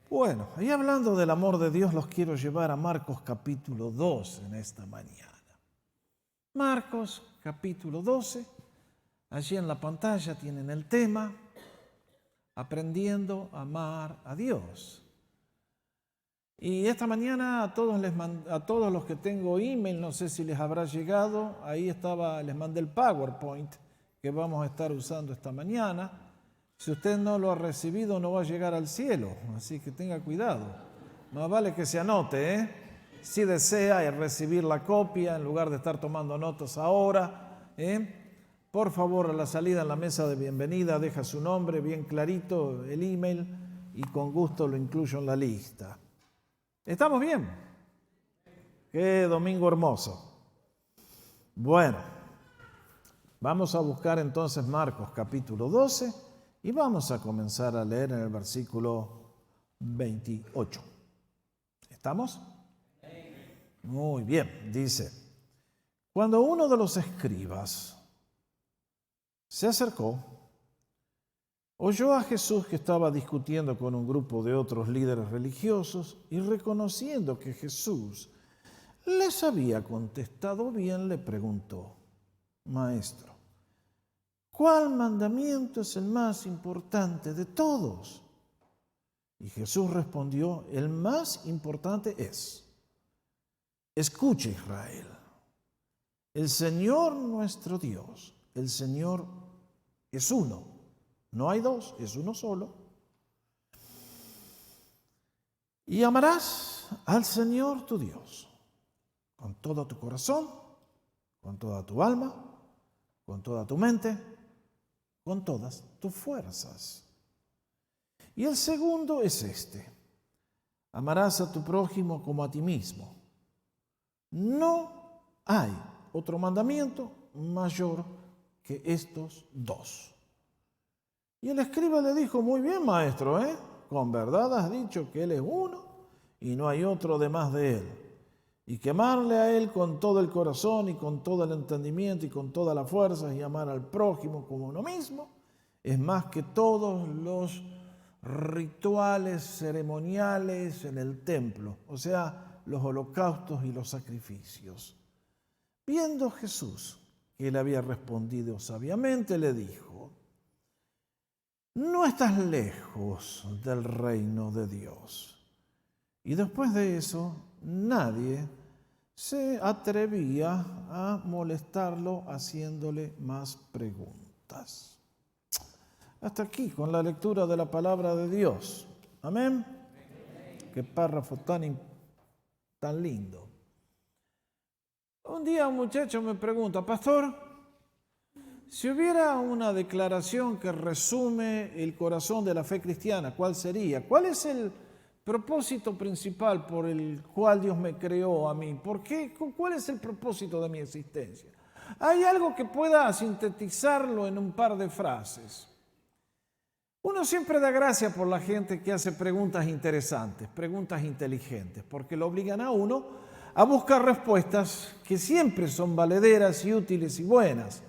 Bueno, y hablando del amor de Dios, los quiero llevar a Marcos capítulo 2 en esta mañana. Marcos capítulo 12, allí en la pantalla tienen el tema, aprendiendo a amar a Dios. Y esta mañana a todos los que tengo email, no sé si les habrá llegado, ahí les mandé el PowerPoint que vamos a estar usando esta mañana. Si usted no lo ha recibido, no va a llegar al cielo, así que tenga cuidado. Más vale que se anote, ¿eh? Si desea recibir la copia, en lugar de estar tomando notas ahora, por favor, a la salida en la mesa de bienvenida, deja su nombre bien clarito, el email, y con gusto lo incluyo en la lista. ¿Estamos bien? Qué domingo hermoso. Bueno, vamos a buscar entonces Marcos capítulo 12 y vamos a comenzar a leer en el versículo 28. ¿Estamos? Muy bien, dice: cuando uno de los escribas se acercó, oyó a Jesús que estaba discutiendo con un grupo de otros líderes religiosos y reconociendo que Jesús les había contestado bien, le preguntó: Maestro, ¿cuál mandamiento es el más importante de todos? Y Jesús respondió: el más importante es: escucha, Israel, el Señor nuestro Dios, el Señor es uno. No hay dos, es uno solo. Y amarás al Señor tu Dios con todo tu corazón, con toda tu alma, con toda tu mente, con todas tus fuerzas. Y el segundo es este: amarás a tu prójimo como a ti mismo. No hay otro mandamiento mayor que estos dos. Y el escriba le dijo: muy bien, maestro, con verdad has dicho que Él es uno y no hay otro además de Él. Y que amarle a Él con todo el corazón y con todo el entendimiento y con todas las fuerzas y amar al prójimo como uno mismo es más que todos los rituales ceremoniales en el templo, o sea, los holocaustos y los sacrificios. Viendo Jesús que él había respondido sabiamente, le dijo: no estás lejos del reino de Dios. Y después de eso, nadie se atrevía a molestarlo haciéndole más preguntas. Hasta aquí con la lectura de la palabra de Dios. Amén. Qué párrafo tan lindo. Un día un muchacho me pregunta: pastor, si hubiera una declaración que resume el corazón de la fe cristiana, ¿cuál sería? ¿Cuál es el propósito principal por el cual Dios me creó a mí? ¿Por qué? ¿Cuál es el propósito de mi existencia? ¿Hay algo que pueda sintetizarlo en un par de frases? Uno siempre da gracias por la gente que hace preguntas interesantes, preguntas inteligentes, porque lo obligan a uno a buscar respuestas que siempre son valederas y útiles y buenas.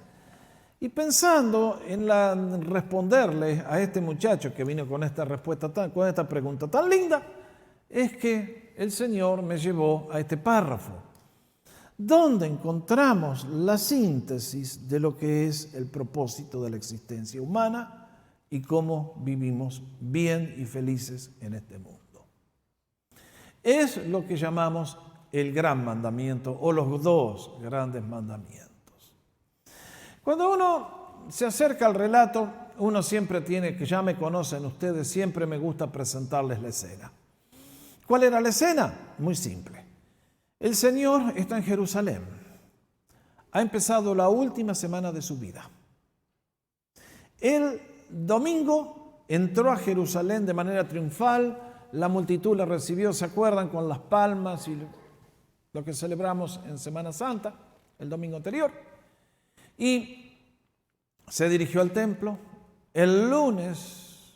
Y pensando en responderle a este muchacho que vino con esta pregunta tan linda, es que el Señor me llevó a este párrafo, donde encontramos la síntesis de lo que es el propósito de la existencia humana y cómo vivimos bien y felices en este mundo. Es lo que llamamos el gran mandamiento o los dos grandes mandamientos. Cuando uno se acerca al relato, uno siempre tiene, que ya me conocen ustedes, siempre me gusta presentarles la escena. ¿Cuál era la escena? Muy simple. El Señor está en Jerusalén. Ha empezado la última semana de su vida. El domingo entró a Jerusalén de manera triunfal. La multitud la recibió, ¿se acuerdan? Con las palmas y lo que celebramos en Semana Santa, el domingo anterior. Y se dirigió al templo. El lunes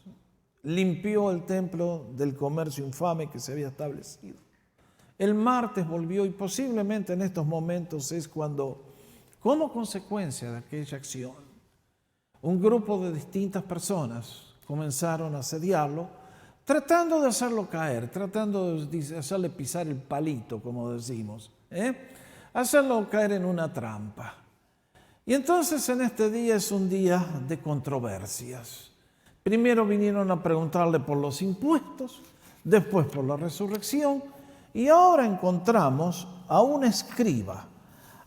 limpió el templo del comercio infame que se había establecido. El martes volvió y posiblemente en estos momentos es cuando, como consecuencia de aquella acción, un grupo de distintas personas comenzaron a asediarlo tratando de hacerlo caer, tratando de hacerle pisar el palito, como decimos, hacerlo caer en una trampa. Y entonces en este día es un día de controversias. Primero vinieron a preguntarle por los impuestos, después por la resurrección, y ahora encontramos a un escriba,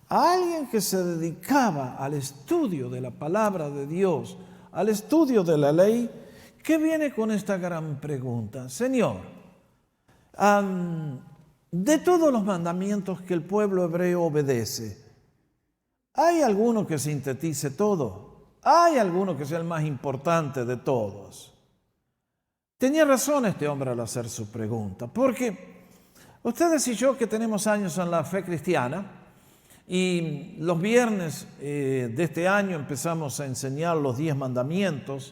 a alguien que se dedicaba al estudio de la palabra de Dios, al estudio de la ley, que viene con esta gran pregunta. Señor, de todos los mandamientos que el pueblo hebreo obedece, ¿hay alguno que sintetice todo? ¿Hay alguno que sea el más importante de todos? Tenía razón este hombre al hacer su pregunta, porque ustedes y yo que tenemos años en la fe cristiana, y los viernes de este año empezamos a enseñar los 10 mandamientos,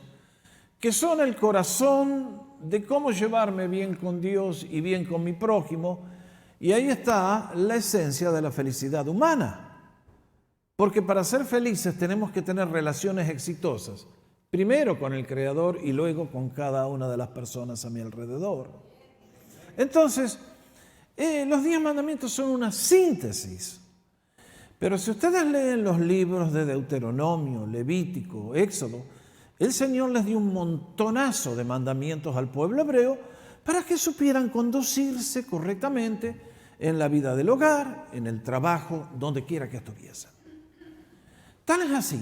que son el corazón de cómo llevarme bien con Dios y bien con mi prójimo, y ahí está la esencia de la felicidad humana. Porque para ser felices tenemos que tener relaciones exitosas, primero con el Creador y luego con cada una de las personas a mi alrededor. Entonces, los 10 mandamientos son una síntesis. Pero si ustedes leen los libros de Deuteronomio, Levítico, Éxodo, el Señor les dio un montonazo de mandamientos al pueblo hebreo para que supieran conducirse correctamente en la vida del hogar, en el trabajo, donde quiera que estuviesen. Tal es así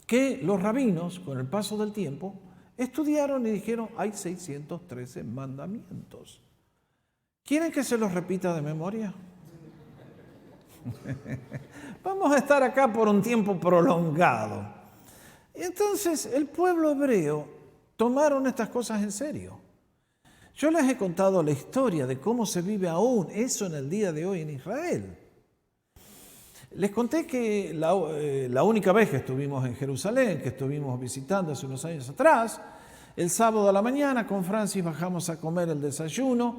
que los rabinos, con el paso del tiempo, estudiaron y dijeron, hay 613 mandamientos. ¿Quieren que se los repita de memoria? Vamos a estar acá por un tiempo prolongado. Y entonces el pueblo hebreo tomaron estas cosas en serio. Yo les he contado la historia de cómo se vive aún eso en el día de hoy en Israel. Les conté que la única vez que estuvimos en Jerusalén, que estuvimos visitando hace unos años atrás, el sábado a la mañana con Francis bajamos a comer el desayuno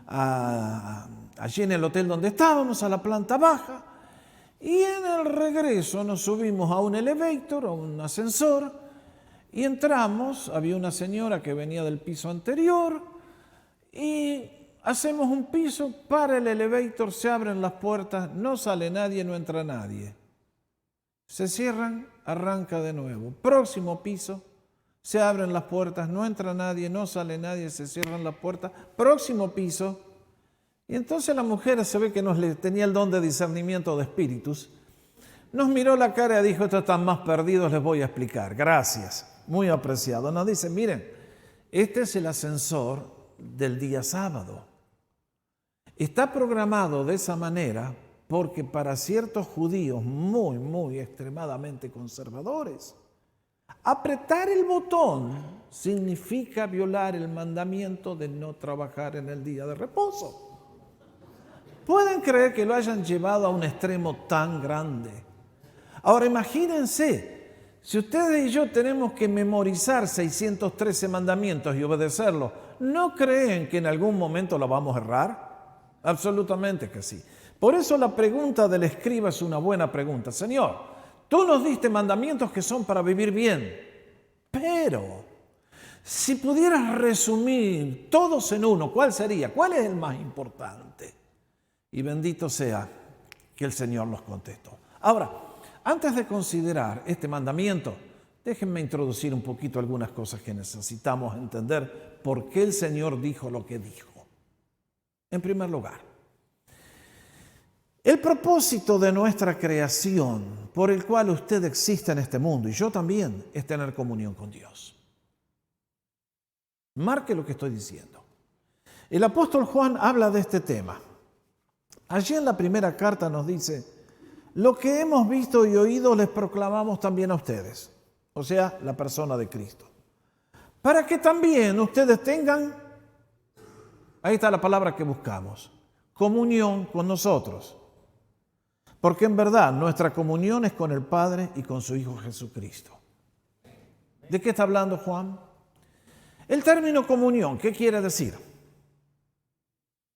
allí en el hotel donde estábamos, a la planta baja, y en el regreso nos subimos a un elevator, a un ascensor, y entramos. Había una señora que venía del piso anterior, y hacemos un piso, para el elevator, se abren las puertas, no sale nadie, no entra nadie. Se cierran, arranca de nuevo. Próximo piso, se abren las puertas, no entra nadie, no sale nadie, se cierran las puertas. Próximo piso. Y entonces la mujer se ve que tenía el don de discernimiento de espíritus. Nos miró la cara y dijo, estos están más perdidos, les voy a explicar. Gracias, muy apreciado. Nos dice, miren, este es el ascensor del día sábado. Está programado de esa manera porque para ciertos judíos muy, muy extremadamente conservadores, apretar el botón significa violar el mandamiento de no trabajar en el día de reposo. ¿Pueden creer que lo hayan llevado a un extremo tan grande? Ahora imagínense, si ustedes y yo tenemos que memorizar 613 mandamientos y obedecerlos, ¿no creen que en algún momento lo vamos a errar? Absolutamente que sí. Por eso la pregunta del escriba es una buena pregunta. Señor, tú nos diste mandamientos que son para vivir bien, pero si pudieras resumir todos en uno, ¿cuál sería? ¿Cuál es el más importante? Y bendito sea que el Señor los contestó. Ahora, antes de considerar este mandamiento, déjenme introducir un poquito algunas cosas que necesitamos entender por qué el Señor dijo lo que dijo. En primer lugar, el propósito de nuestra creación, por el cual usted existe en este mundo, y yo también, es tener comunión con Dios. Marque lo que estoy diciendo. El apóstol Juan habla de este tema. Allí en la primera carta nos dice, lo que hemos visto y oído les proclamamos también a ustedes, o sea, la persona de Cristo, para que también ustedes tengan, ahí está la palabra que buscamos, comunión con nosotros. Porque en verdad nuestra comunión es con el Padre y con su Hijo Jesucristo. ¿De qué está hablando Juan? El término comunión, ¿qué quiere decir?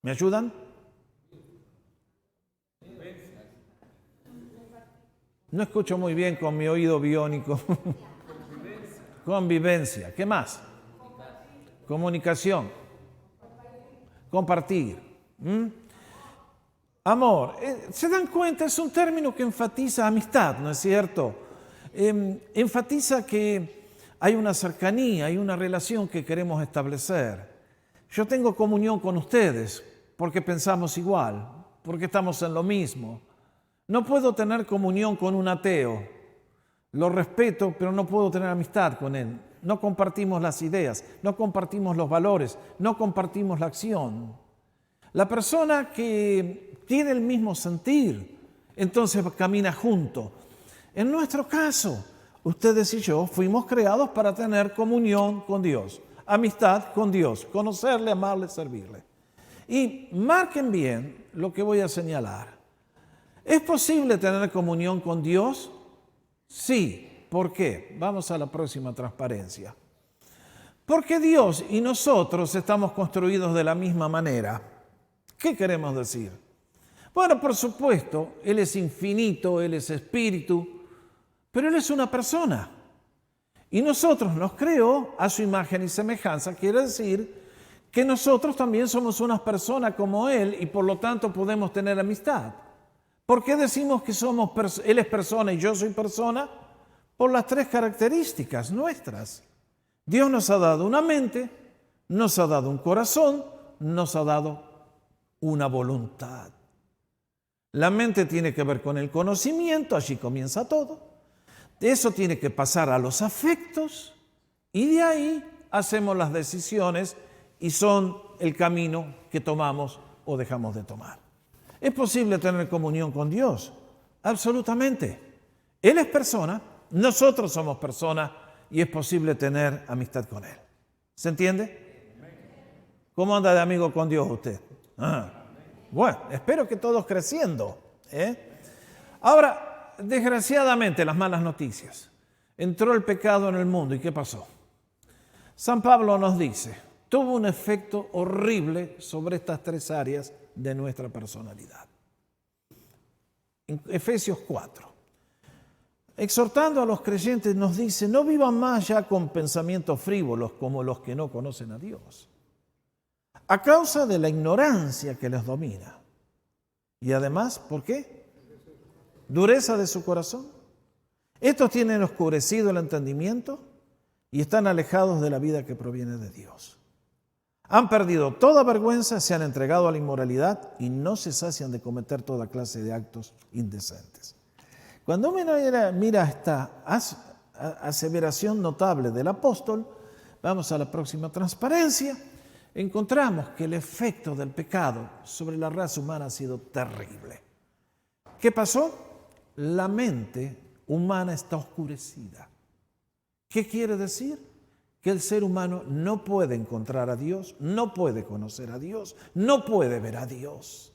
¿Me ayudan? No escucho muy bien con mi oído biónico. Convivencia. ¿Qué más? Comunicación. Compartir. Amor. ¿Se dan cuenta? Es un término que enfatiza amistad, ¿no es cierto? Enfatiza que hay una cercanía, hay una relación que queremos establecer. Yo tengo comunión con ustedes porque pensamos igual, porque estamos en lo mismo. No puedo tener comunión con un ateo. Lo respeto, pero no puedo tener amistad con él. No compartimos las ideas, no compartimos los valores, no compartimos la acción. La persona que tiene el mismo sentir, entonces camina junto. En nuestro caso, ustedes y yo fuimos creados para tener comunión con Dios, amistad con Dios, conocerle, amarle, servirle. Y marquen bien lo que voy a señalar. ¿Es posible tener comunión con Dios? Sí. ¿Por qué? Vamos a la próxima transparencia. Porque Dios y nosotros estamos construidos de la misma manera. ¿Qué queremos decir? Bueno, por supuesto, Él es infinito, Él es espíritu, pero Él es una persona. Y nosotros nos creó a su imagen y semejanza. Quiere decir que nosotros también somos unas personas como Él y por lo tanto podemos tener amistad. ¿Por qué decimos que Él es persona y yo soy persona? Por las tres características nuestras. Dios nos ha dado una mente, nos ha dado un corazón, nos ha dado una voluntad. La mente tiene que ver con el conocimiento, allí comienza todo. Eso tiene que pasar a los afectos y de ahí hacemos las decisiones y son el camino que tomamos o dejamos de tomar. ¿Es posible tener comunión con Dios? Absolutamente. Él es persona, nosotros somos personas y es posible tener amistad con Él. ¿Se entiende? ¿Cómo anda de amigo con Dios usted? Bueno, espero que todos creciendo. Ahora, desgraciadamente, las malas noticias. Entró el pecado en el mundo ¿y qué pasó? San Pablo nos dice, tuvo un efecto horrible sobre estas tres áreas de nuestra personalidad. En Efesios 4. Exhortando a los creyentes nos dice, no vivan más ya con pensamientos frívolos como los que no conocen a Dios, a causa de la ignorancia que les domina. Y además, ¿por qué? Dureza de su corazón. Estos tienen oscurecido el entendimiento y están alejados de la vida que proviene de Dios. Han perdido toda vergüenza, se han entregado a la inmoralidad y no se sacian de cometer toda clase de actos indecentes. Cuando uno mira esta aseveración notable del apóstol, vamos a la próxima transparencia, encontramos que el efecto del pecado sobre la raza humana ha sido terrible. ¿Qué pasó? La mente humana está oscurecida. ¿Qué quiere decir? Que el ser humano no puede encontrar a Dios, no puede conocer a Dios, no puede ver a Dios.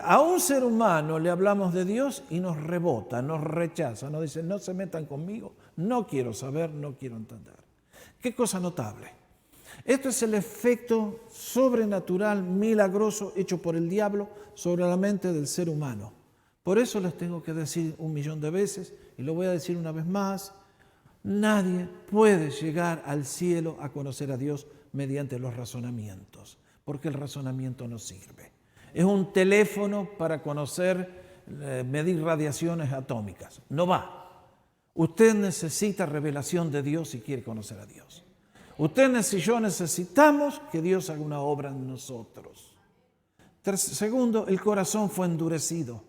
A un ser humano le hablamos de Dios y nos rebota, nos rechaza, nos dice, no se metan conmigo, no quiero saber, no quiero entender. Qué cosa notable. Esto es el efecto sobrenatural, milagroso, hecho por el diablo sobre la mente del ser humano. Por eso les tengo que decir 1.000.000 de veces, y lo voy a decir una vez más, nadie puede llegar al cielo a conocer a Dios mediante los razonamientos, porque el razonamiento no sirve. Es un teléfono para conocer, medir radiaciones atómicas. No va. Usted necesita revelación de Dios si quiere conocer a Dios. Ustedes y yo necesitamos que Dios haga una obra en nosotros. Segundo, el corazón fue endurecido.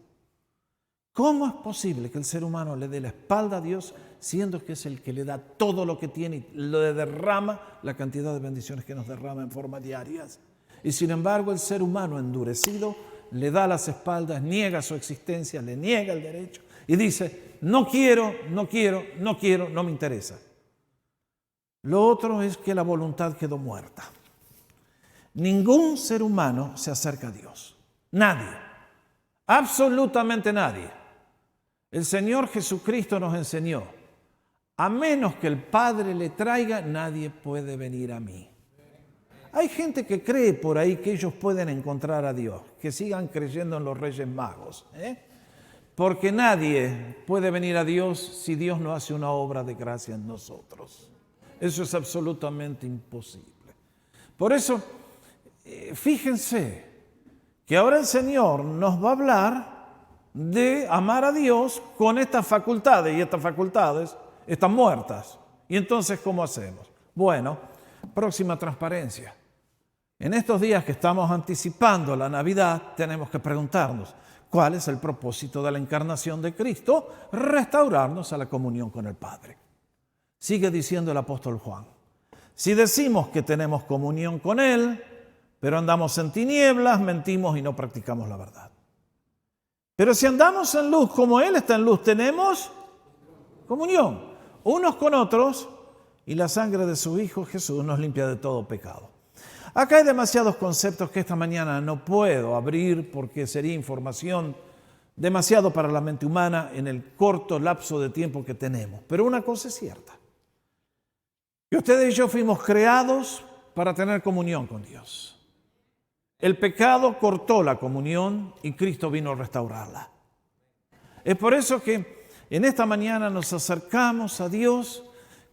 ¿Cómo es posible que el ser humano le dé la espalda a Dios, siendo que es el que le da todo lo que tiene y le derrama la cantidad de bendiciones que nos derrama en forma diarias? Y sin embargo, el ser humano endurecido le da las espaldas, niega su existencia, le niega el derecho y dice, no quiero, no quiero, no quiero, no me interesa. Lo otro es que la voluntad quedó muerta. Ningún ser humano se acerca a Dios. Nadie. Absolutamente nadie. El Señor Jesucristo nos enseñó, a menos que el Padre le traiga, nadie puede venir a mí. Hay gente que cree por ahí que ellos pueden encontrar a Dios, que sigan creyendo en los Reyes Magos, porque nadie puede venir a Dios si Dios no hace una obra de gracia en nosotros. Eso es absolutamente imposible. Por eso, fíjense que ahora el Señor nos va a hablar de amar a Dios con estas facultades, y estas facultades están muertas. ¿Y entonces cómo hacemos? Bueno, próxima transparencia. En estos días que estamos anticipando la Navidad, tenemos que preguntarnos, ¿cuál es el propósito de la encarnación de Cristo? Restaurarnos a la comunión con el Padre. Sigue diciendo el apóstol Juan. Si decimos que tenemos comunión con Él, pero andamos en tinieblas, mentimos y no practicamos la verdad. Pero si andamos en luz como Él está en luz, tenemos comunión unos con otros y la sangre de su Hijo Jesús nos limpia de todo pecado. Acá hay demasiados conceptos que esta mañana no puedo abrir porque sería información demasiado para la mente humana en el corto lapso de tiempo que tenemos. Pero una cosa es cierta, que ustedes y yo fuimos creados para tener comunión con Dios. El pecado cortó la comunión y Cristo vino a restaurarla. Es por eso que en esta mañana nos acercamos a Dios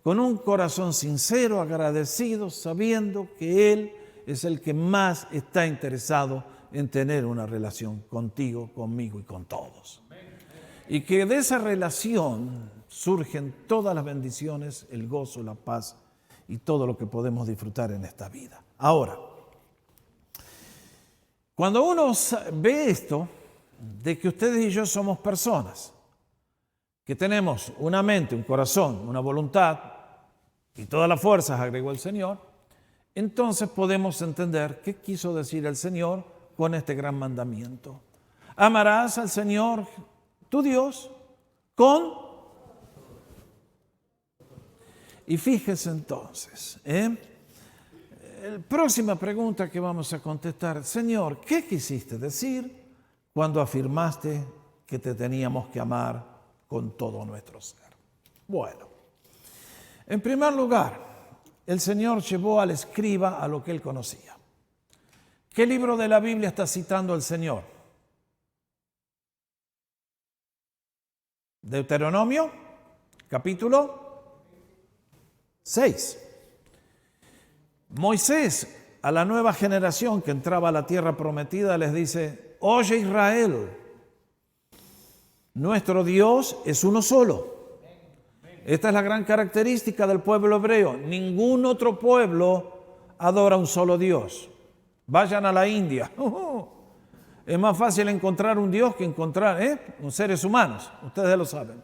con un corazón sincero, agradecido, sabiendo que Él es el que más está interesado en tener una relación contigo, conmigo y con todos. Y que de esa relación surgen todas las bendiciones, el gozo, la paz y todo lo que podemos disfrutar en esta vida. Ahora, cuando uno ve esto, de que ustedes y yo somos personas, que tenemos una mente, un corazón, una voluntad y todas las fuerzas, agregó el Señor, entonces podemos entender qué quiso decir el Señor con este gran mandamiento. Amarás al Señor, tu Dios, con... Y fíjese entonces, la próxima pregunta que vamos a contestar, Señor, ¿qué quisiste decir cuando afirmaste que te teníamos que amar con todo nuestro ser? Bueno, en primer lugar, el Señor llevó al escriba a lo que él conocía. ¿Qué libro de la Biblia está citando el Señor? Deuteronomio, capítulo 6. Moisés, a la nueva generación que entraba a la tierra prometida, les dice, oye Israel, nuestro Dios es uno solo. Esta es la gran característica del pueblo hebreo. Ningún otro pueblo adora un solo Dios. Vayan a la India. Es más fácil encontrar un Dios que encontrar seres humanos. Ustedes lo saben.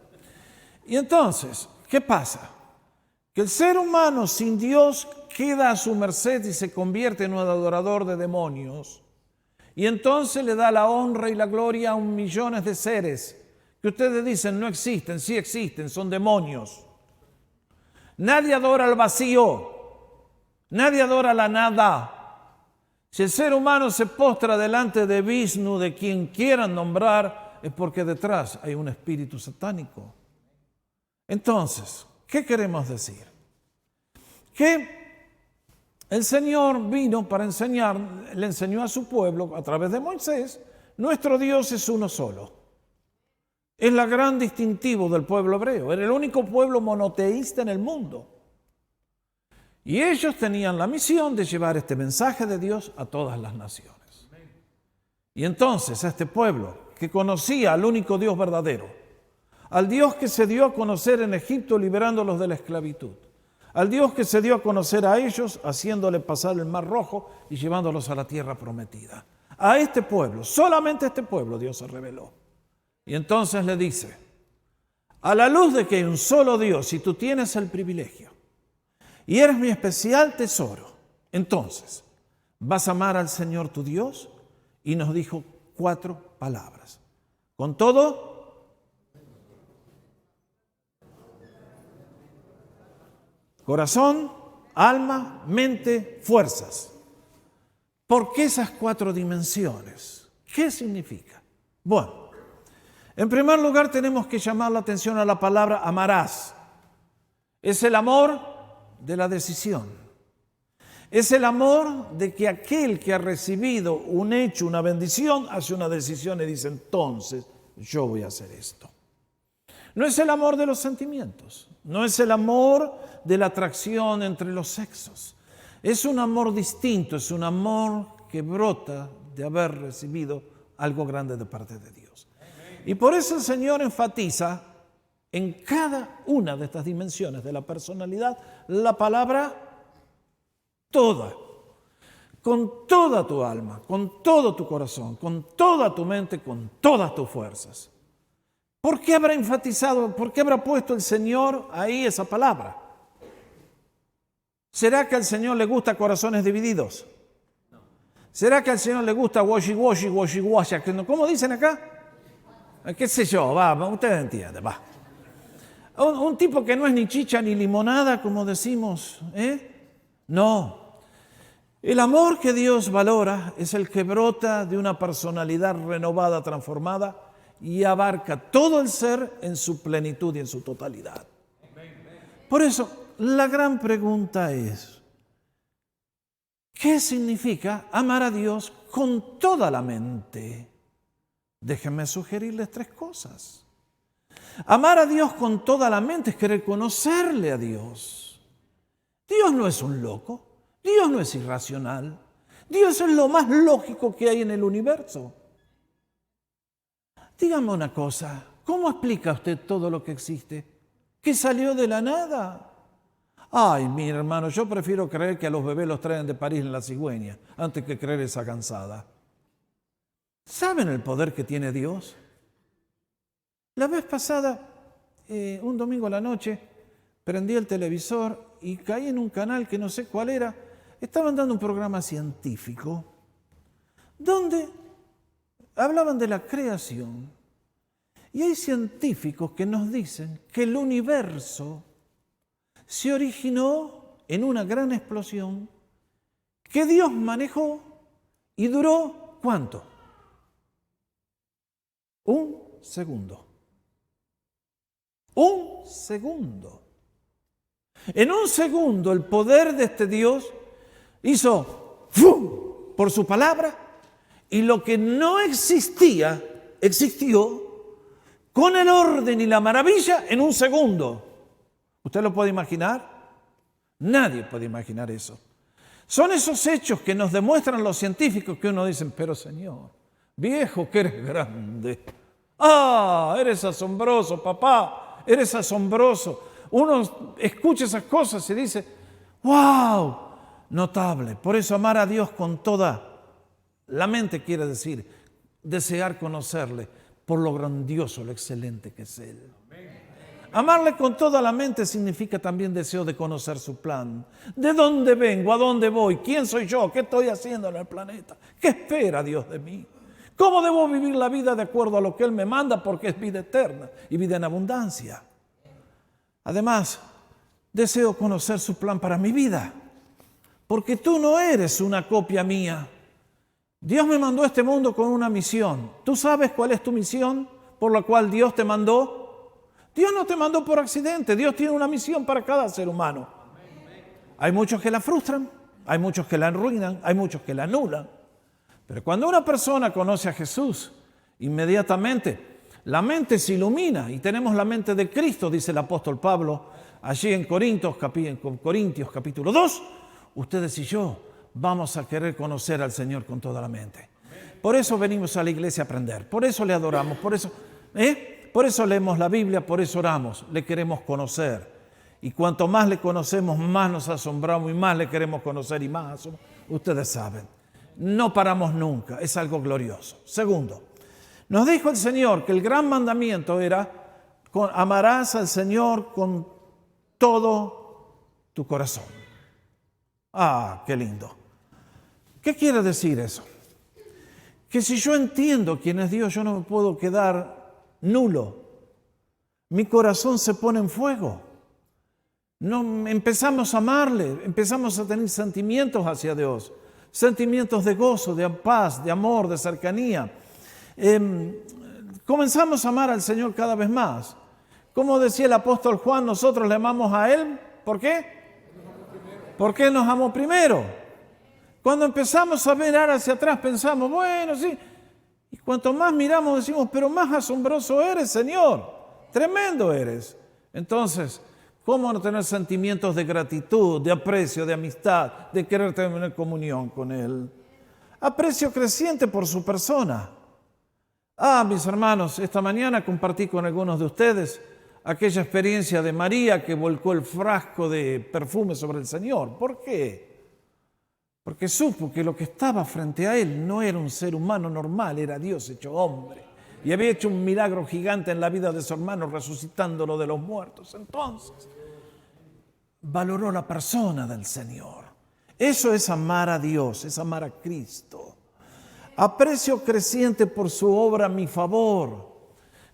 Y entonces, ¿qué pasa? Que el ser humano sin Dios queda a su merced y se convierte en un adorador de demonios. Y entonces le da la honra y la gloria a millones de seres que ustedes dicen no existen, sí existen, son demonios. Nadie adora al vacío, nadie adora la nada. Si el ser humano se postra delante de Vishnu, de quien quieran nombrar, es porque detrás hay un espíritu satánico. Entonces, ¿qué queremos decir? Que el Señor vino para enseñar, le enseñó a su pueblo a través de Moisés, nuestro Dios es uno solo. Es la gran distintivo del pueblo hebreo. Era el único pueblo monoteísta en el mundo. Y ellos tenían la misión de llevar este mensaje de Dios a todas las naciones. Y entonces este pueblo que conocía al único Dios verdadero, al Dios que se dio a conocer en Egipto liberándolos de la esclavitud, al Dios que se dio a conocer a ellos haciéndole pasar el Mar Rojo y llevándolos a la tierra prometida. A este pueblo, solamente a este pueblo Dios se reveló. Y entonces le dice, a la luz de que hay un solo Dios y tú tienes el privilegio y eres mi especial tesoro, entonces vas a amar al Señor tu Dios. Y nos dijo 4 palabras. Con todo, corazón, alma, mente, fuerzas. ¿Por qué esas 4 dimensiones? ¿Qué significa? Bueno, en primer lugar tenemos que llamar la atención a la palabra amarás. Es el amor de la decisión. Es el amor de que aquel que ha recibido un hecho, una bendición, hace una decisión y dice, entonces yo voy a hacer esto. No es el amor de los sentimientos, no es el amor de la atracción entre los sexos. Es un amor distinto, es un amor que brota de haber recibido algo grande de parte de Dios. Y por eso el Señor enfatiza en cada una de estas dimensiones de la personalidad la palabra toda, con toda tu alma, con todo tu corazón, con toda tu mente, con todas tus fuerzas. ¿Por qué habrá enfatizado, por qué habrá puesto el Señor ahí esa palabra? ¿Será que al Señor le gusta corazones divididos? ¿Será que al Señor le gusta washi-washi, washi-washi? ¿Cómo dicen acá? ¿Qué sé yo? Va, usted entiende, va. Un tipo que no es ni chicha ni limonada, como decimos, No. El amor que Dios valora es el que brota de una personalidad renovada, transformada, y abarca todo el ser en su plenitud y en su totalidad. Por eso, la gran pregunta es, ¿qué significa amar a Dios con toda la mente? Déjenme sugerirles 3 cosas. Amar a Dios con toda la mente es querer conocerle a Dios. Dios no es un loco, Dios no es irracional, Dios es lo más lógico que hay en el universo. Dígame una cosa, ¿cómo explica usted todo lo que existe? ¿Que salió de la nada? Ay, mi hermano, yo prefiero creer que a los bebés los traen de París en la cigüeña antes que creer esa cansada. ¿Saben el poder que tiene Dios? La vez pasada, un domingo a la noche, prendí el televisor y caí en un canal que no sé cuál era. Estaban dando un programa científico donde hablaban de la creación. Y hay científicos que nos dicen que el universo se originó en una gran explosión que Dios manejó y duró ¿cuánto? 1 segundo. 1 segundo. En 1 segundo el poder de este Dios hizo ¡fum! Por su palabra, y lo que no existía, existió con el orden y la maravilla en 1 segundo. ¿Usted lo puede imaginar? Nadie puede imaginar eso. Son esos hechos que nos demuestran los científicos que uno dice, pero Señor, viejo que eres grande. Ah, eres asombroso, papá, eres asombroso. Uno escucha esas cosas y dice, wow, notable. Por eso amar a Dios con toda la mente quiere decir desear conocerle por lo grandioso, lo excelente que es Él. Amarle con toda la mente significa también deseo de conocer su plan. ¿De dónde vengo? ¿A dónde voy? ¿Quién soy yo? ¿Qué estoy haciendo en el planeta? ¿Qué espera Dios de mí? ¿Cómo debo vivir la vida de acuerdo a lo que Él me manda? Porque es vida eterna y vida en abundancia. Además, deseo conocer su plan para mi vida. Porque tú no eres una copia mía. Dios me mandó a este mundo con una misión. ¿Tú sabes cuál es tu misión por la cual Dios te mandó? Dios no te mandó por accidente. Dios tiene una misión para cada ser humano. Hay muchos que la frustran, hay muchos que la arruinan, hay muchos que la anulan. Pero cuando una persona conoce a Jesús, inmediatamente la mente se ilumina y tenemos la mente de Cristo, dice el apóstol Pablo, allí en Corintios capítulo 2, ustedes y yo vamos a querer conocer al Señor con toda la mente. Por eso venimos a la iglesia a aprender, por eso le adoramos, por eso leemos la Biblia, por eso oramos, le queremos conocer. Y cuanto más le conocemos, más nos asombramos y más le queremos conocer y más. Ustedes saben, no paramos nunca, es algo glorioso. Segundo, nos dijo el Señor que el gran mandamiento era, amarás al Señor con todo tu corazón. Ah, qué lindo. ¿Qué quiere decir eso? Que si yo entiendo quién es Dios, yo no me puedo quedar nulo. Mi corazón se pone en fuego. No, empezamos a amarle, empezamos a tener sentimientos hacia Dios, sentimientos de gozo, de paz, de amor, de cercanía. Comenzamos a amar al Señor cada vez más. Como decía el apóstol Juan, nosotros le amamos a Él. ¿Por qué? Porque Él nos amó primero. Cuando empezamos a mirar hacia atrás pensamos, bueno, sí. Y cuanto más miramos decimos, pero más asombroso eres, Señor. Tremendo eres. Entonces, ¿cómo no tener sentimientos de gratitud, de aprecio, de amistad, de querer tener comunión con Él? Aprecio creciente por su persona. Mis hermanos, esta mañana compartí con algunos de ustedes aquella experiencia de María que volcó el frasco de perfume sobre el Señor. ¿Por qué? Porque supo que lo que estaba frente a Él no era un ser humano normal, era Dios hecho hombre. Y había hecho un milagro gigante en la vida de su hermano, resucitándolo de los muertos. Entonces, valoró la persona del Señor. Eso es amar a Dios, es amar a Cristo. Aprecio creciente por su obra a mi favor.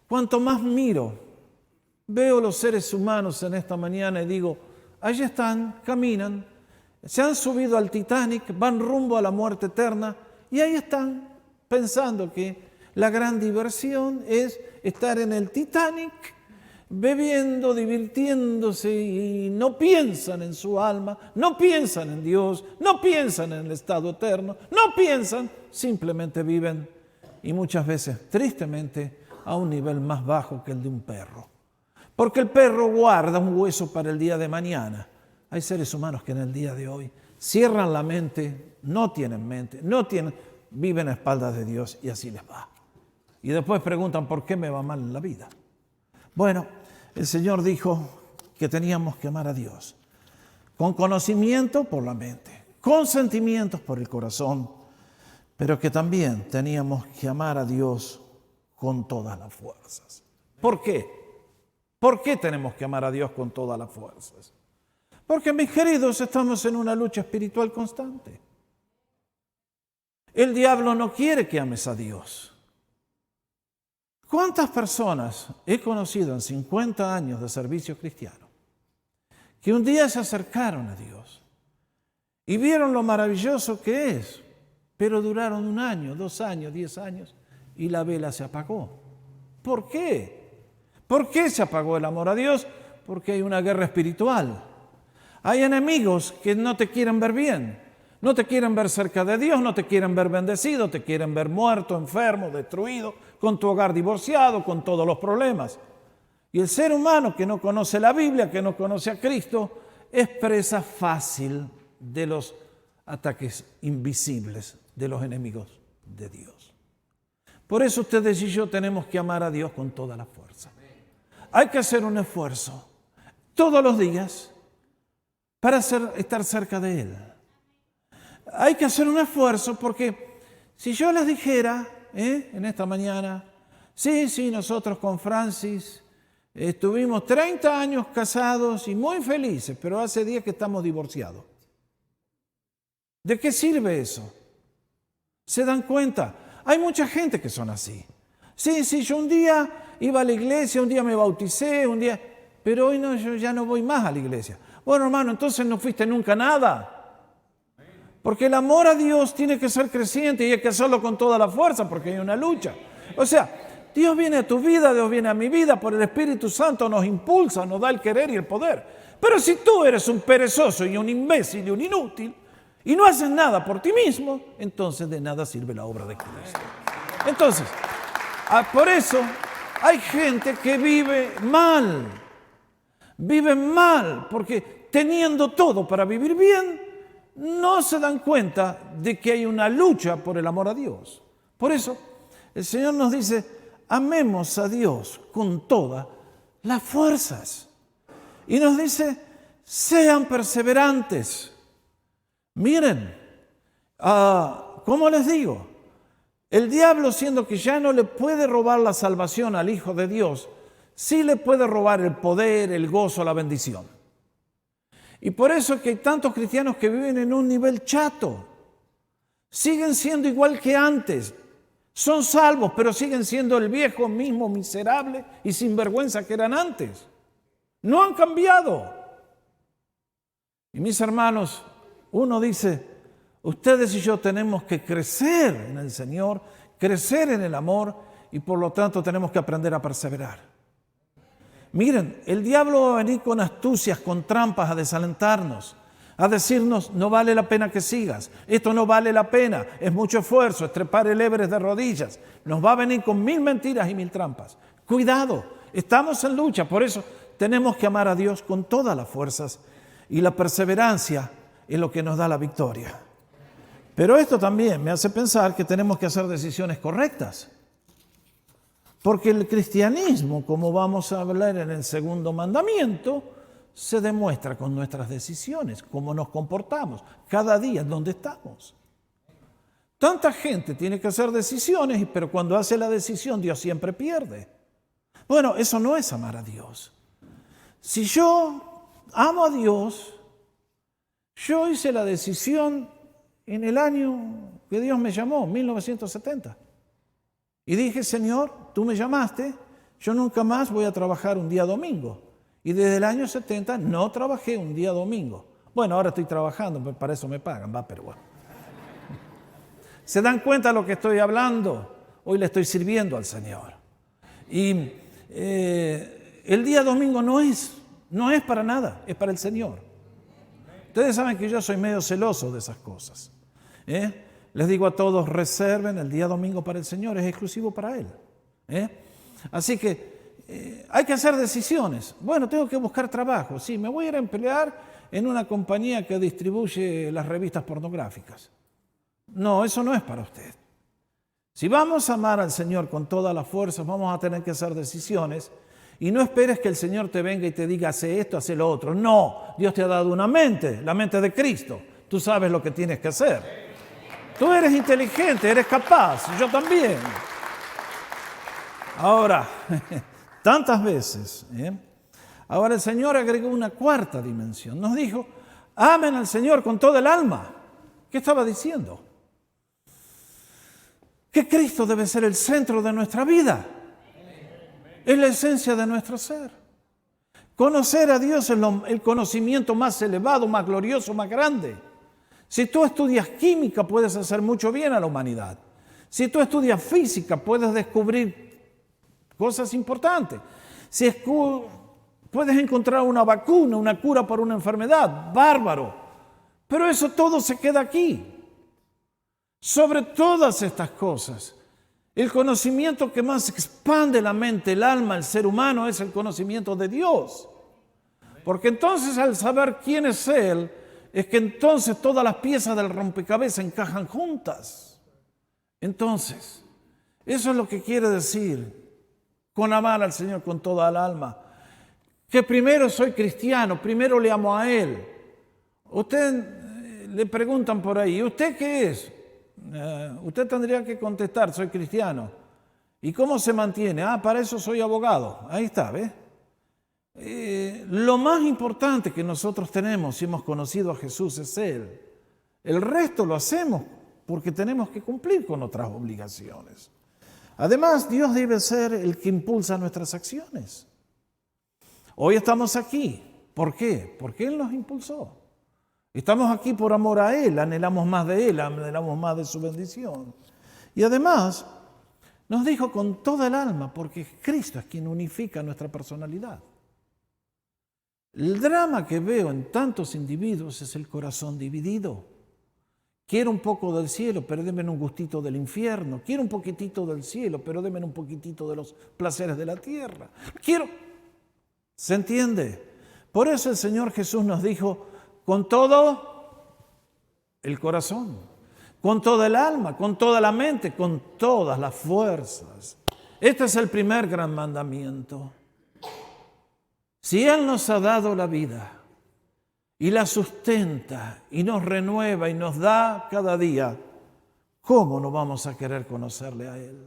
Cuanto más miro, veo los seres humanos en esta mañana y digo, allí están, caminan, se han subido al Titanic, van rumbo a la muerte eterna y ahí están pensando que la gran diversión es estar en el Titanic, bebiendo, divirtiéndose y no piensan en su alma, no piensan en Dios, no piensan en el estado eterno, no piensan, simplemente viven y muchas veces, tristemente, a un nivel más bajo que el de un perro. Porque el perro guarda un hueso para el día de mañana. Hay seres humanos que en el día de hoy cierran la mente, viven a espaldas de Dios y así les va. Y después preguntan, ¿por qué me va mal en la vida? Bueno, el Señor dijo que teníamos que amar a Dios con conocimiento por la mente, con sentimientos por el corazón, pero que también teníamos que amar a Dios con todas las fuerzas. ¿Por qué? ¿Por qué tenemos que amar a Dios con todas las fuerzas? Porque, mis queridos, estamos en una lucha espiritual constante. El diablo no quiere que ames a Dios. ¿Cuántas personas he conocido en 50 años de servicio cristiano que un día se acercaron a Dios y vieron lo maravilloso que es, pero duraron 1 año, 2 años, 10 años y la vela se apagó? ¿Por qué? ¿Por qué se apagó el amor a Dios? Porque hay una guerra espiritual. Hay enemigos que no te quieren ver bien, no te quieren ver cerca de Dios, no te quieren ver bendecido, te quieren ver muerto, enfermo, destruido, con tu hogar divorciado, con todos los problemas. Y el ser humano que no conoce la Biblia, que no conoce a Cristo, es presa fácil de los ataques invisibles de los enemigos de Dios. Por eso ustedes y yo tenemos que amar a Dios con toda la fuerza. Hay que hacer un esfuerzo todos los días para estar cerca de Él. Hay que hacer un esfuerzo porque si yo les dijera en esta mañana, sí, nosotros con Francis estuvimos 30 años casados y muy felices, pero hace 10 que estamos divorciados. ¿De qué sirve eso? ¿Se dan cuenta? Hay mucha gente que son así. Sí, yo un día iba a la iglesia, un día me bauticé, pero hoy no, yo ya no voy más a la iglesia. Bueno, hermano, entonces no fuiste nunca nada. Porque el amor a Dios tiene que ser creciente y hay que hacerlo con toda la fuerza porque hay una lucha. O sea, Dios viene a tu vida, Dios viene a mi vida, por el Espíritu Santo nos impulsa, nos da el querer y el poder. Pero si tú eres un perezoso y un imbécil y un inútil y no haces nada por ti mismo, entonces de nada sirve la obra de Cristo. Entonces, por eso hay gente que vive mal porque teniendo todo para vivir bien, no se dan cuenta de que hay una lucha por el amor a Dios. Por eso, el Señor nos dice, amemos a Dios con todas las fuerzas. Y nos dice, sean perseverantes. Miren, ¿cómo les digo? El diablo, siendo que ya no le puede robar la salvación al Hijo de Dios, sí le puede robar el poder, el gozo, la bendición. Y por eso es que hay tantos cristianos que viven en un nivel chato. Siguen siendo igual que antes. Son salvos, pero siguen siendo el viejo mismo miserable y sinvergüenza que eran antes. No han cambiado. Y mis hermanos, uno dice, ustedes y yo tenemos que crecer en el Señor, crecer en el amor y por lo tanto tenemos que aprender a perseverar. Miren, el diablo va a venir con astucias, con trampas a desalentarnos, a decirnos, no vale la pena que sigas, esto no vale la pena, es mucho esfuerzo, es trepar el Everest de rodillas. Nos va a venir con 1000 mentiras y 1000 trampas. Cuidado, estamos en lucha, por eso tenemos que amar a Dios con todas las fuerzas y la perseverancia es lo que nos da la victoria. Pero esto también me hace pensar que tenemos que hacer decisiones correctas. Porque el cristianismo, como vamos a hablar en el segundo mandamiento, se demuestra con nuestras decisiones, cómo nos comportamos cada día en donde estamos. Tanta gente tiene que hacer decisiones, pero cuando hace la decisión Dios siempre pierde. Bueno, eso no es amar a Dios. Si yo amo a Dios, yo hice la decisión en el año que Dios me llamó, 1970. Y dije, Señor, tú me llamaste, yo nunca más voy a trabajar un día domingo. Y desde el año 70 no trabajé un día domingo. Bueno, ahora estoy trabajando, para eso me pagan, pero bueno. ¿Se dan cuenta de lo que estoy hablando? Hoy le estoy sirviendo al Señor. Y el día domingo no es para nada, es para el Señor. Ustedes saben que yo soy medio celoso de esas cosas. Les digo a todos, reserven el día domingo para el Señor, es exclusivo para Él. Así que hay que hacer decisiones. Bueno, tengo que buscar trabajo. Sí, me voy a ir a emplear en una compañía que distribuye las revistas pornográficas. No, eso no es para usted. Si vamos a amar al Señor con todas las fuerzas, vamos a tener que hacer decisiones. Y no esperes que el Señor te venga y te diga, hace esto, hace lo otro. No, Dios te ha dado una mente, la mente de Cristo. Tú sabes lo que tienes que hacer. Tú eres inteligente, eres capaz, yo también. Ahora, tantas veces, ahora el Señor agregó una cuarta dimensión. Nos dijo, amen al Señor con todo el alma. ¿Qué estaba diciendo? Que Cristo debe ser el centro de nuestra vida. Es la esencia de nuestro ser. Conocer a Dios es el conocimiento más elevado, más glorioso, más grande. Si tú estudias química, puedes hacer mucho bien a la humanidad. Si tú estudias física, puedes descubrir cosas importantes. Si puedes encontrar una vacuna, una cura para una enfermedad, bárbaro. Pero eso todo se queda aquí. Sobre todas estas cosas, el conocimiento que más expande la mente, el alma, el ser humano es el conocimiento de Dios. Porque entonces al saber quién es Él, es que entonces todas las piezas del rompecabezas encajan juntas. Entonces, eso es lo que quiere decir con amar al Señor con toda el alma. Que primero soy cristiano, primero le amo a Él. Usted le preguntan por ahí, ¿usted qué es? Usted tendría que contestar, soy cristiano. ¿Y cómo se mantiene? Para eso soy abogado. Ahí está, ¿ves? Lo más importante que nosotros tenemos si hemos conocido a Jesús es Él. El resto lo hacemos porque tenemos que cumplir con otras obligaciones. Además, Dios debe ser el que impulsa nuestras acciones. Hoy estamos aquí. ¿Por qué? Porque Él nos impulsó. Estamos aquí por amor a Él, anhelamos más de Él, anhelamos más de su bendición. Y además, nos dijo con toda el alma, porque Cristo es quien unifica nuestra personalidad. El drama que veo en tantos individuos es el corazón dividido. Quiero un poco del cielo, pero denme un gustito del infierno. Quiero un poquitito del cielo, pero denme un poquitito de los placeres de la tierra. ¿Se entiende? Por eso el Señor Jesús nos dijo, con todo el corazón, con toda el alma, con toda la mente, con todas las fuerzas. Este es el primer gran mandamiento. Si Él nos ha dado la vida y la sustenta y nos renueva y nos da cada día, ¿cómo no vamos a querer conocerle a Él?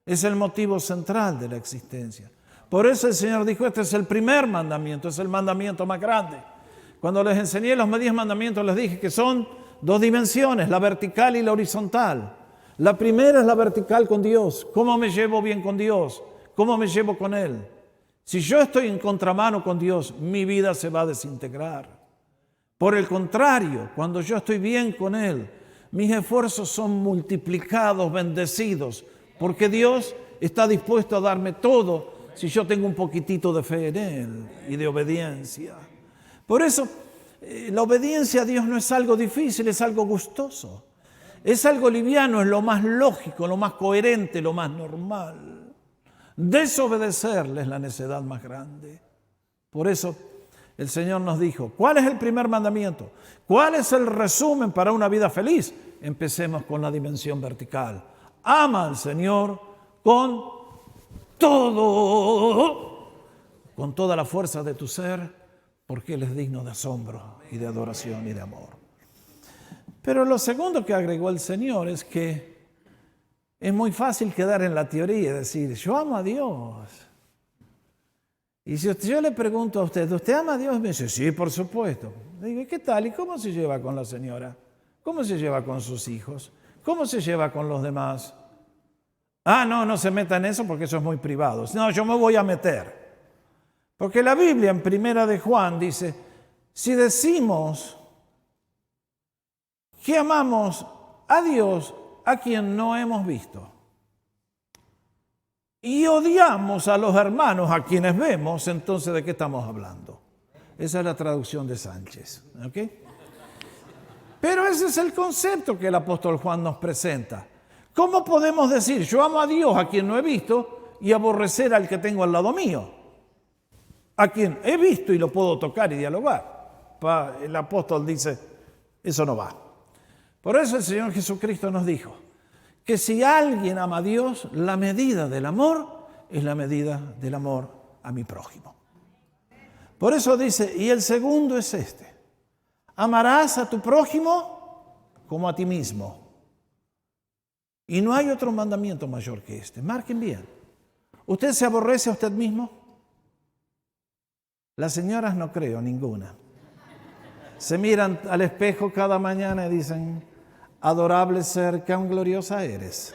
Es el motivo central de la existencia. Por eso el Señor dijo, este es el primer mandamiento, es el mandamiento más grande. Cuando les enseñé los 10 mandamientos, les dije que son 2 dimensiones, la vertical y la horizontal. La primera es la vertical con Dios. ¿Cómo me llevo bien con Dios? ¿Cómo me llevo con Él? Si yo estoy en contramano con Dios, mi vida se va a desintegrar. Por el contrario, cuando yo estoy bien con Él, mis esfuerzos son multiplicados, bendecidos, porque Dios está dispuesto a darme todo si yo tengo un poquitito de fe en Él y de obediencia. Por eso, la obediencia a Dios no es algo difícil, es algo gustoso. Es algo liviano, es lo más lógico, lo más coherente, lo más normal. Desobedecerle es la necedad más grande. Por eso el Señor nos dijo, ¿cuál es el primer mandamiento? ¿Cuál es el resumen para una vida feliz? Empecemos con la dimensión vertical. Ama al Señor con toda la fuerza de tu ser, porque Él es digno de asombro y de adoración y de amor. Pero lo segundo que agregó el Señor es que es muy fácil quedar en la teoría y decir, yo amo a Dios. Y si yo le pregunto a usted, ¿usted ama a Dios? Me dice, sí, por supuesto. Le digo, ¿qué tal? ¿Y cómo se lleva con la señora? ¿Cómo se lleva con sus hijos? ¿Cómo se lleva con los demás? Ah, no se meta en eso porque eso es muy privado. No, yo me voy a meter. Porque la Biblia en 1 de Juan dice, si decimos que amamos a Dios a quien no hemos visto y odiamos a los hermanos a quienes vemos, entonces ¿de qué estamos hablando? Esa es la traducción de Sánchez. ¿Ok? Pero ese es el concepto que el apóstol Juan nos presenta. ¿Cómo podemos decir, yo amo a Dios a quien no he visto y aborrecer al que tengo al lado mío? A quien he visto y lo puedo tocar y dialogar. El apóstol dice, eso no va. Por eso el Señor Jesucristo nos dijo que si alguien ama a Dios, la medida del amor es la medida del amor a mi prójimo. Por eso dice, y el segundo es este, amarás a tu prójimo como a ti mismo. Y no hay otro mandamiento mayor que este. Marquen bien. ¿Usted se aborrece a usted mismo? Las señoras no creo, ninguna. Se miran al espejo cada mañana y dicen, adorable ser, cuán gloriosa eres.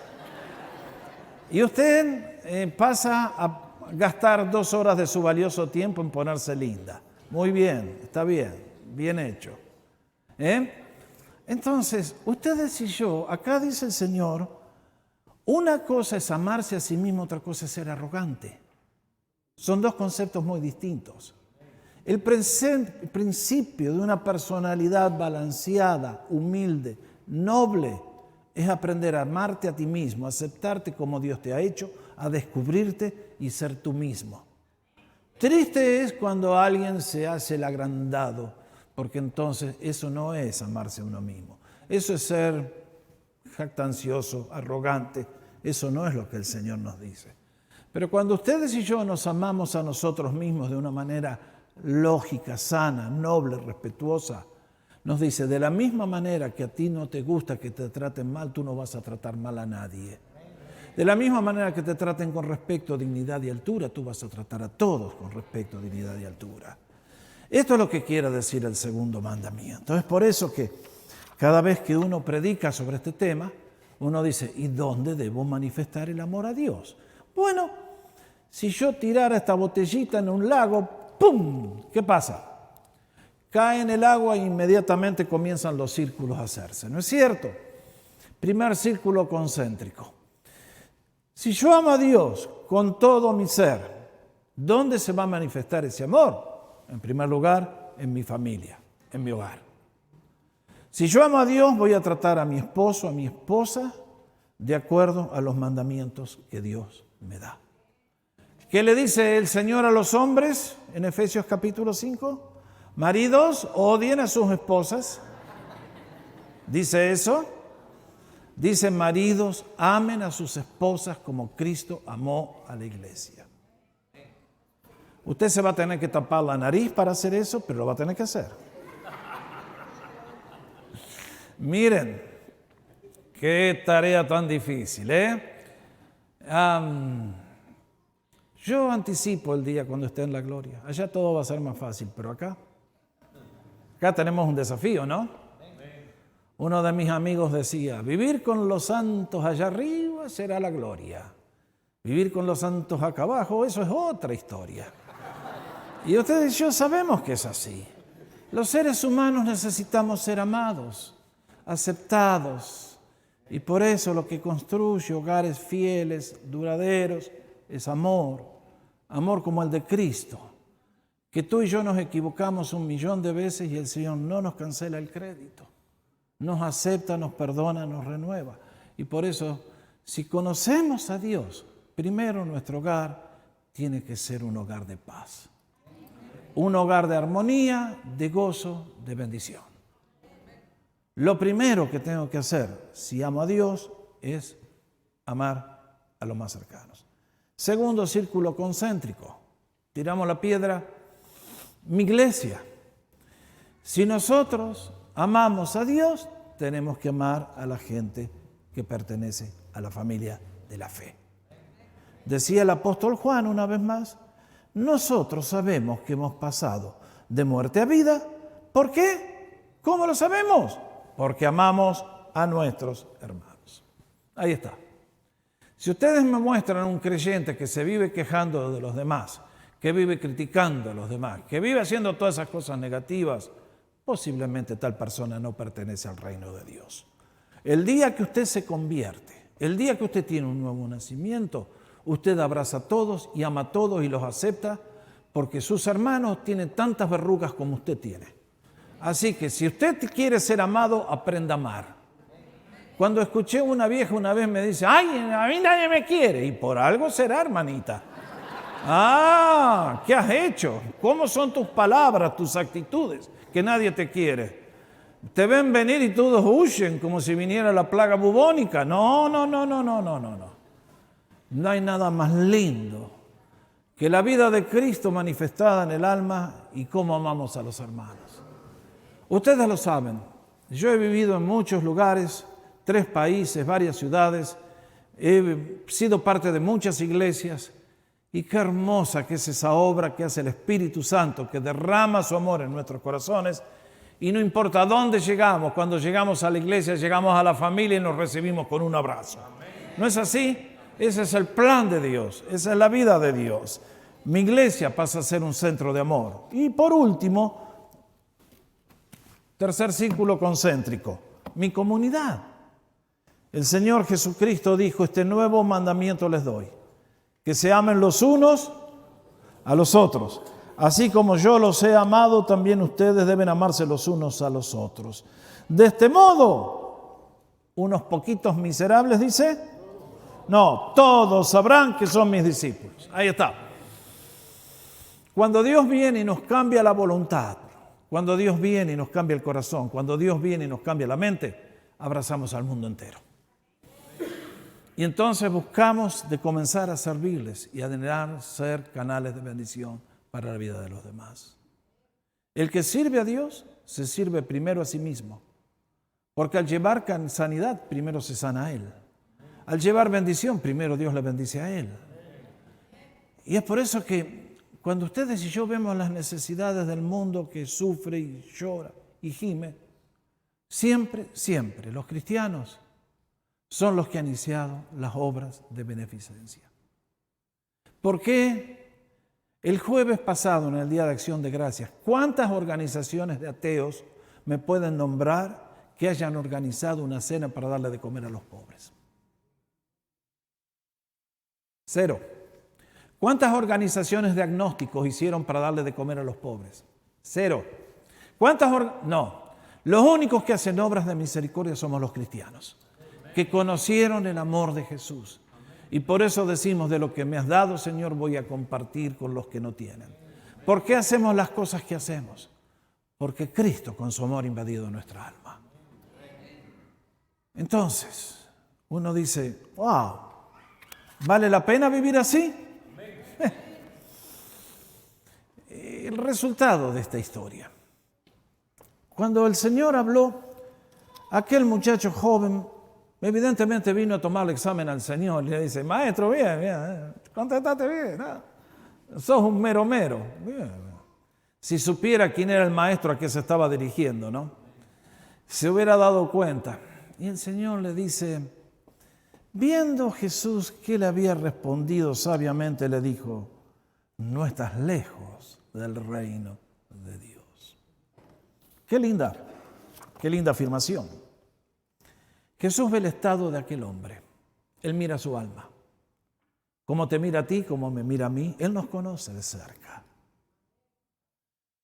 Y usted pasa a gastar 2 horas de su valioso tiempo en ponerse linda. Muy bien, está bien, bien hecho. Entonces, ustedes y yo, acá dice el Señor, una cosa es amarse a sí mismo, otra cosa es ser arrogante. Son 2 conceptos muy distintos. El principio de una personalidad balanceada, humilde, noble, es aprender a amarte a ti mismo, a aceptarte como Dios te ha hecho, a descubrirte y ser tú mismo. Triste es cuando alguien se hace el agrandado, porque entonces eso no es amarse a uno mismo. Eso es ser jactancioso, arrogante. Eso no es lo que el Señor nos dice. Pero cuando ustedes y yo nos amamos a nosotros mismos de una manera lógica, sana, noble, respetuosa, nos dice, de la misma manera que a ti no te gusta que te traten mal, tú no vas a tratar mal a nadie. De la misma manera que te traten con respeto, dignidad y altura, tú vas a tratar a todos con respeto, dignidad y altura. Esto es lo que quiere decir el segundo mandamiento. Es por eso que cada vez que uno predica sobre este tema, uno dice, ¿y dónde debo manifestar el amor a Dios? Bueno, si yo tirara esta botellita en un lago, ¡pum! ¿Qué pasa? Cae en el agua e inmediatamente comienzan los círculos a hacerse, ¿no es cierto? Primer círculo concéntrico. Si yo amo a Dios con todo mi ser, ¿dónde se va a manifestar ese amor? En primer lugar, en mi familia, en mi hogar. Si yo amo a Dios, voy a tratar a mi esposo, a mi esposa, de acuerdo a los mandamientos que Dios me da. ¿Qué le dice el Señor a los hombres en Efesios capítulo 5? Maridos, odien a sus esposas. ¿Dice eso? Dice, maridos, amen a sus esposas como Cristo amó a la iglesia. Usted se va a tener que tapar la nariz para hacer eso, pero lo va a tener que hacer. Miren, qué tarea tan difícil, yo anticipo el día cuando esté en la gloria. Allá todo va a ser más fácil, pero acá tenemos un desafío, ¿no? Uno de mis amigos decía, vivir con los santos allá arriba será la gloria. Vivir con los santos acá abajo, eso es otra historia. Y ustedes y yo sabemos que es así. Los seres humanos necesitamos ser amados, aceptados. Y por eso lo que construye hogares fieles, duraderos, es amor. Amor como el de Cristo. Que tú y yo nos equivocamos 1.000.000 de veces y el Señor no nos cancela el crédito. Nos acepta, nos perdona, nos renueva. Y por eso, si conocemos a Dios, primero nuestro hogar tiene que ser un hogar de paz. Un hogar de armonía, de gozo, de bendición. Lo primero que tengo que hacer, si amo a Dios, es amar a los más cercanos. Segundo círculo concéntrico. Tiramos la piedra. Mi iglesia. Si nosotros amamos a Dios, tenemos que amar a la gente que pertenece a la familia de la fe. Decía el apóstol Juan una vez más, nosotros sabemos que hemos pasado de muerte a vida. ¿Por qué? ¿Cómo lo sabemos? Porque amamos a nuestros hermanos. Ahí está. Si ustedes me muestran un creyente que se vive quejando de los demás, que vive criticando a los demás, que vive haciendo todas esas cosas negativas, posiblemente tal persona no pertenece al reino de Dios. El día que usted se convierte, el día que usted tiene un nuevo nacimiento, usted abraza a todos y ama a todos y los acepta porque sus hermanos tienen tantas verrugas como usted tiene. Así que si usted quiere ser amado, aprenda a amar. Cuando escuché a una vieja una vez me dice, ¡ay, a mí nadie me quiere! Y por algo será, hermanita. ¡Ah! ¿Qué has hecho? ¿Cómo son tus palabras, tus actitudes? Que nadie te quiere. Te ven venir y todos huyen como si viniera la plaga bubónica. No. No hay nada más lindo que la vida de Cristo manifestada en el alma y cómo amamos a los hermanos. Ustedes lo saben. Yo he vivido en muchos lugares, 3 países, varias ciudades. He sido parte de muchas iglesias. Y qué hermosa que es esa obra que hace el Espíritu Santo, que derrama su amor en nuestros corazones. Y no importa a dónde llegamos, cuando llegamos a la iglesia, llegamos a la familia y nos recibimos con un abrazo. ¿No es así? Ese es el plan de Dios, esa es la vida de Dios. Mi iglesia pasa a ser un centro de amor. Y por último, tercer círculo concéntrico, mi comunidad. El Señor Jesucristo dijo, este nuevo mandamiento les doy, que se amen los unos a los otros. Así como yo los he amado, también ustedes deben amarse los unos a los otros. De este modo, unos poquitos miserables, dice, no, todos sabrán que son mis discípulos. Ahí está. Cuando Dios viene y nos cambia la voluntad, cuando Dios viene y nos cambia el corazón, cuando Dios viene y nos cambia la mente, abrazamos al mundo entero. Y entonces buscamos de comenzar a servirles y a anhelar ser canales de bendición para la vida de los demás. El que sirve a Dios se sirve primero a sí mismo, porque al llevar sanidad primero se sana a Él. Al llevar bendición primero Dios le bendice a Él. Y es por eso que cuando ustedes y yo vemos las necesidades del mundo que sufre y llora y gime, siempre los cristianos son los que han iniciado las obras de beneficencia. ¿Por qué? El jueves pasado, en el Día de Acción de Gracias, ¿cuántas organizaciones de ateos me pueden nombrar que hayan organizado una cena para darle de comer a los pobres? 0. ¿Cuántas organizaciones de agnósticos hicieron para darle de comer a los pobres? 0. No. Los únicos que hacen obras de misericordia somos los cristianos, que conocieron el amor de Jesús. Y por eso decimos, de lo que me has dado, Señor, voy a compartir con los que no tienen. ¿Por qué hacemos las cosas que hacemos? Porque Cristo con su amor ha invadido nuestra alma. Entonces, uno dice, wow, ¿vale la pena vivir así? El resultado de esta historia. Cuando el Señor habló, aquel muchacho joven evidentemente vino a tomar el examen al Señor y le dice, maestro, bien, contestaste bien, ¿no? Sos un mero. Bien. Si supiera quién era el maestro a qué se estaba dirigiendo, ¿no? Se hubiera dado cuenta. Y el Señor le dice, viendo Jesús que le había respondido sabiamente, le dijo, no estás lejos del reino de Dios. Qué linda afirmación. Jesús ve el estado de aquel hombre. Él mira su alma. Como te mira a ti, como me mira a mí, Él nos conoce de cerca.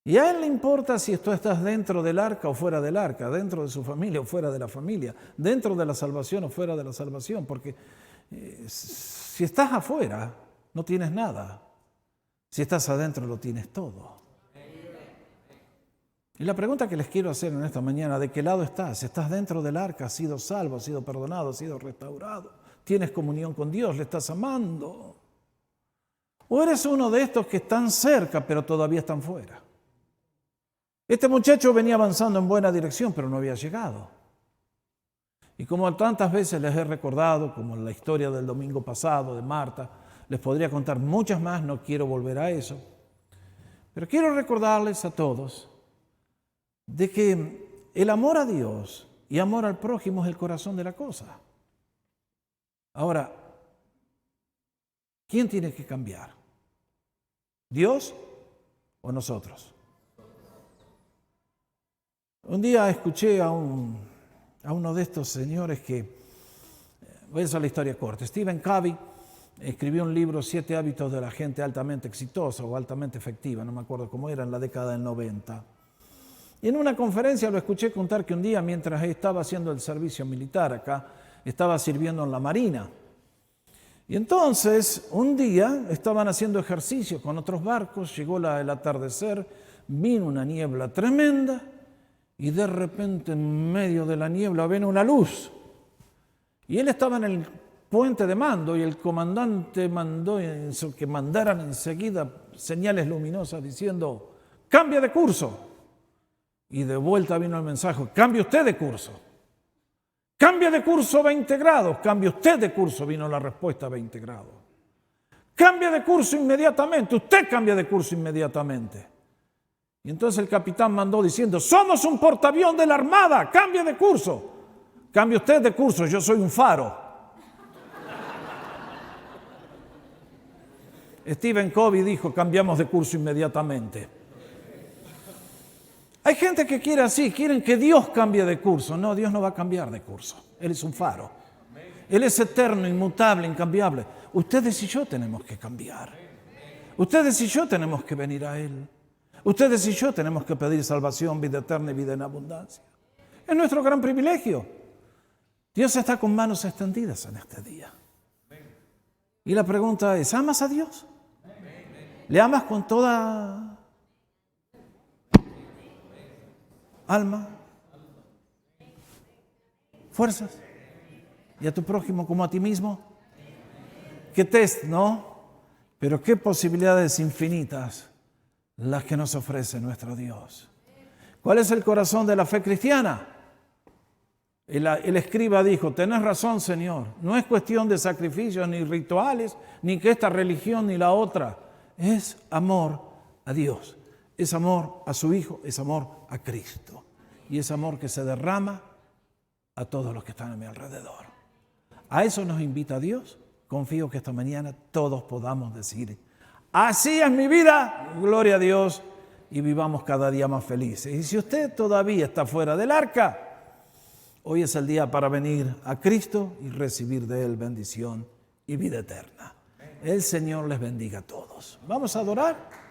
Y a Él le importa si tú estás dentro del arca o fuera del arca, dentro de su familia o fuera de la familia, dentro de la salvación o fuera de la salvación, porque Si estás afuera, no tienes nada. Si estás adentro, lo tienes todo. Y la pregunta que les quiero hacer en esta mañana, ¿de qué lado estás? ¿Estás dentro del arca? ¿Has sido salvo? ¿Has sido perdonado? ¿Has sido restaurado? ¿Tienes comunión con Dios? ¿Le estás amando? ¿O eres uno de estos que están cerca, pero todavía están fuera? Este muchacho venía avanzando en buena dirección, pero no había llegado. Y como tantas veces les he recordado, como en la historia del domingo pasado de Marta, les podría contar muchas más, no quiero volver a eso. Pero quiero recordarles a todos de que el amor a Dios y amor al prójimo es el corazón de la cosa. Ahora, ¿quién tiene que cambiar? ¿Dios o nosotros? Un día escuché a uno de estos señores que, voy a hacer la historia corta, Stephen Covey escribió un libro, 7 hábitos de la gente altamente exitosa o altamente efectiva, no me acuerdo cómo era, en la década del 90. Y en una conferencia lo escuché contar que un día, mientras estaba haciendo el servicio militar acá, estaba sirviendo en la Marina. Y entonces, un día, estaban haciendo ejercicio con otros barcos, llegó el atardecer, vino una niebla tremenda, y de repente en medio de la niebla ven una luz. Y él estaba en el puente de mando y el comandante mandó que mandaran enseguida señales luminosas diciendo, cambia de curso. Y de vuelta vino el mensaje, cambie usted de curso. Cambia de curso 20 grados, cambie usted de curso, vino la respuesta 20 grados. Cambia de curso inmediatamente, usted cambia de curso inmediatamente. Y entonces el capitán mandó diciendo, somos un portaavión de la Armada, cambie de curso. Cambie usted de curso, yo soy un faro. Stephen Covey dijo, cambiamos de curso inmediatamente. Hay gente que quiere así, quieren que Dios cambie de curso. No, Dios no va a cambiar de curso. Él es un faro. Él es eterno, inmutable, incambiable. Ustedes y yo tenemos que cambiar. Ustedes y yo tenemos que venir a Él. Ustedes y yo tenemos que pedir salvación, vida eterna y vida en abundancia. Es nuestro gran privilegio. Dios está con manos extendidas en este día. Y la pregunta es, ¿amas a Dios? ¿Le amas con toda alma, fuerzas? ¿Y a tu prójimo como a ti mismo? ¿Qué test, no? Pero qué posibilidades infinitas las que nos ofrece nuestro Dios. ¿Cuál es el corazón de la fe cristiana? El escriba dijo, tenés razón, Señor, no es cuestión de sacrificios ni rituales, ni que esta religión ni la otra. Es amor a Dios, es amor a su Hijo, es amor a Cristo. Y es amor que se derrama a todos los que están a mi alrededor. A eso nos invita Dios. Confío que esta mañana todos podamos decir, así es mi vida, gloria a Dios, y vivamos cada día más felices. Y si usted todavía está fuera del arca, hoy es el día para venir a Cristo y recibir de Él bendición y vida eterna. El Señor les bendiga a todos. Vamos a adorar.